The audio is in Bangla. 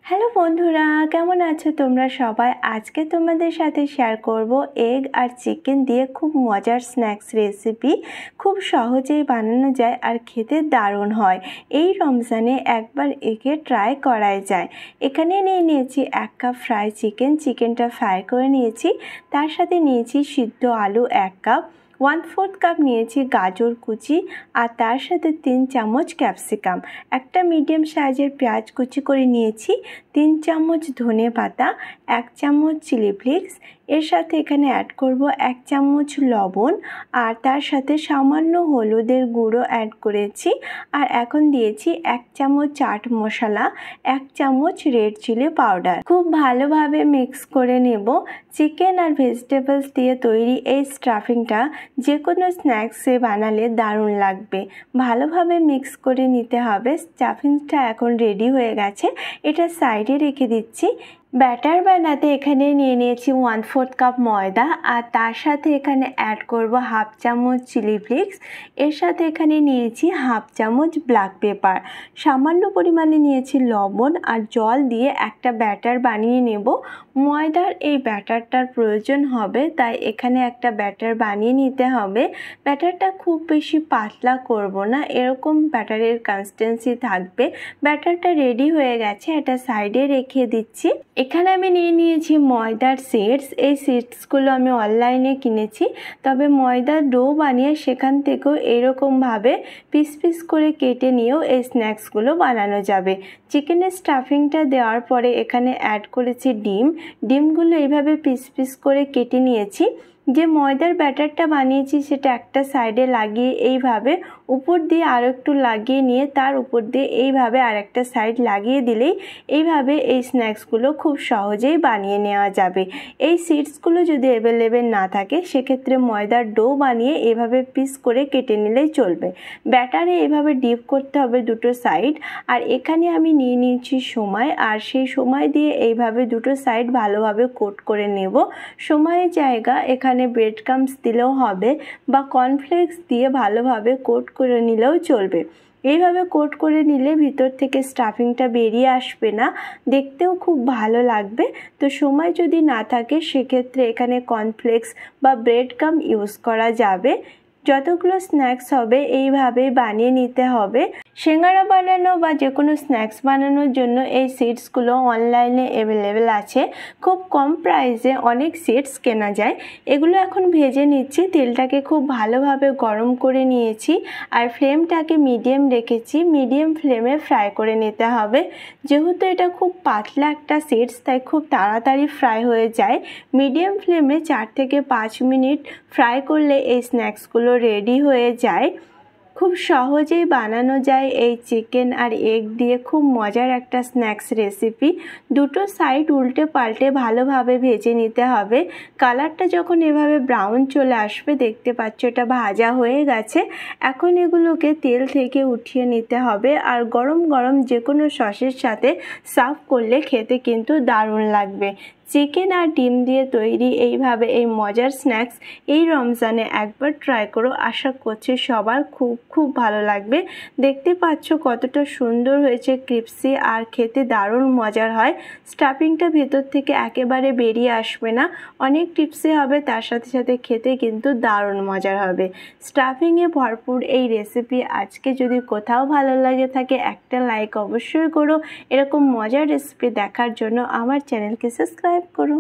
হ্যালো বন্ধুরা, কেমন আছো তোমরা সবাই? আজকে তোমাদের সাথে শেয়ার করব এগ আর চিকেন দিয়ে খুব মজার স্ন্যাক্স রেসিপি। খুব সহজেই বানানো যায় আর খেতে দারুণ হয়। এই রমজানে একবার একে ট্রাই করাই যায়। এখানে নিয়েছি 1 কাপ ফ্রাই চিকেনটা ফ্রাই করে নিয়েছি। তার সাথে নিয়েছি সিদ্ধ আলু 1 কাপ, 1/4 কাপ নিয়েছি গাজর কুচি, আর তার সাথে 3 চামচ ক্যাপসিকাম, একটা মিডিয়াম সাইজের পেঁয়াজ কুচি করে নিয়েছি, 3 চামচ ধনে পাতা, 1 চামচ চিলি ফ্লেক্স, এর সাথে এখানে অ্যাড করব 1 চামচ লবণ, আর তার সাথে সামান্য হলুদের গুঁড়ো অ্যাড করেছি। আর এখন দিয়েছি 1 চামচ চাট মশলা, 1 চামচ রেড চিলি পাউডার। খুব ভালোভাবে মিক্স করে নেব। চিকেন আর ভেজিটেবলস দিয়ে তৈরি এই স্টাফিংটা যে কোনো স্ন্যাক্সে বানালে দারুণ লাগবে। ভালোভাবে মিক্স করে নিতে হবে। স্টাফিংটা এখন রেডি হয়ে গেছে, এটা সাইডে রেখে দিচ্ছি। ব্যাটার বানাতে এখানে নিয়েছি 1/4 কাপ ময়দা, আর তার সাথে এখানে অ্যাড করব 1/2 চামচ চিলি ফ্লেক্স, এর সাথে এখানে নিয়েছি 1/2 চামচ ব্ল্যাক পেপার, সামান্য পরিমাণে নিয়েছি লবণ, আর জল দিয়ে একটা ব্যাটার বানিয়ে নেব। ময়দার এই ব্যাটারটার প্রয়োজন হবে, তাই এখানে একটা ব্যাটার বানিয়ে নিতে হবে। ব্যাটারটা খুব বেশি পাতলা করব না, এরকম ব্যাটারের কনসিস্টেন্সি থাকবে। ব্যাটারটা রেডি হয়ে গেছে, এটা সাইডে রেখে দিচ্ছি। এখানে আমি নিয়েছি ময়দার সিডস। এই সিডসগুলো আমি অনলাইনে কিনেছি, তবে ময়দার ডো বানিয়ে সেখান থেকেও এরকমভাবে পিস পিস করে কেটে নিয়েও এই স্ন্যাক্সগুলো বানানো যাবে। চিকেনের স্টাফিংটা দেওয়ার পরে এখানে অ্যাড করেছি ডিমগুলো এইভাবে পিস পিস করে কেটে নিয়েছি। যে ময়দার ব্যাটারটা বানিয়েছি সেটা একটা সাইডে লাগিয়ে এইভাবে উপর দিয়ে আরও একটু লাগিয়ে নিয়ে তার উপর দিয়ে এইভাবে আরেকটা সাইড লাগিয়ে দিলেই এইভাবে এই স্ন্যাক্সগুলো খুব সহজেই বানিয়ে নেওয়া যাবে। এই সিডসগুলো যদি অ্যাভেলেবেল না থাকে সেক্ষেত্রে ময়দার ডো বানিয়ে এভাবে পিস করে কেটে নিলেই চলবে। ব্যাটারে এইভাবে ডিপ করতে হবে দুটো সাইড। আর এখানে আমি নিয়েছি সময়, আর সেই সময় দিয়ে এইভাবে দুটো সাইড ভালোভাবে কোট করে নেব। সময়ের জায়গা এখানে ব্রেড ক্রাম্বস দিলেও হবে, বা কর্নফ্লেক্স দিয়ে ভালোভাবে কোট করে নিলেও চলবে। এইভাবে কোট করে নিলে ভিতর থেকে স্টাফিংটা বেরিয়ে আসবে না, দেখতেও খুব ভালো লাগবে। তো সময় যদি না থাকে সেক্ষেত্রে এখানে কর্নফ্লেক্স বা ব্রেড ক্রাম্ব ইউজ করা যাবে। যতগুলো স্ন্যাক্স হবে এইভাবে বানিয়ে নিতে হবে। সিঙ্গারা বানানো বা যে কোনো স্ন্যাক্স বানানোর জন্য এই সিডসগুলো অনলাইনে অ্যাভেলেবেল আছে। খুব কম প্রাইসে অনেক সিডস কেনা যায়। এগুলো এখন ভেজে নিচ্ছি। তেলটাকে খুব ভালোভাবে গরম করে নিয়েছি, আর ফ্লেমটাকে মিডিয়াম রেখেছি। মিডিয়াম ফ্লেমে ফ্রাই করে নিতে হবে। যেহেতু এটা খুব পাতলা একটা সিডস, তাই খুব তাড়াতাড়ি ফ্রাই হয়ে যায়। মিডিয়াম ফ্লেমে 4 থেকে 5 মিনিট ফ্রাই করলে এই স্ন্যাক্সগুলো রেডি হয়ে যায়। খুব সহজেই বানানো যায় এই চিকেন আর এগ দিয়ে খুব মজার একটা স্ন্যাক্স রেসিপি। দুটো সাইড উল্টে পাল্টে ভালোভাবে ভেজে নিতে হবে। কালারটা যখন এভাবে ব্রাউন চলে আসবে, দেখতে পাচ্ছ এটা ভাজা হয়ে গেছে। এখন এগুলোকে তেল থেকে উঠিয়ে নিতে হবে, আর গরম গরম যে কোনো সসের সাথে সার্ভ করলে খেতে কিন্তু দারুণ লাগবে। চিকেন আর ডিম দিয়ে তৈরি এইভাবে এই মজার স্ন্যাক্স এই রমজানে একবার ট্রাই করো। আশা করছি সবার খুব ভালো লাগবে। দেখতে পাচ্ছ কতটা সুন্দর হয়েছে, ক্রিপসি, আর খেতে দারুণ মজার হয়। স্টাফিংটা ভেতর থেকে একেবারে বেরিয়ে আসবে না, অনেক ক্রিপসি হবে, তার সাথে সাথে খেতে কিন্তু দারুণ মজার হবে। স্টাফিংয়ে ভরপুর এই রেসিপি আজকে যদি কোথাও ভালো লাগে থাকে একটা লাইক অবশ্যই করো। এরকম মজার রেসিপি দেখার জন্য আমার চ্যানেলকে সাবস্ক্রাইব করো।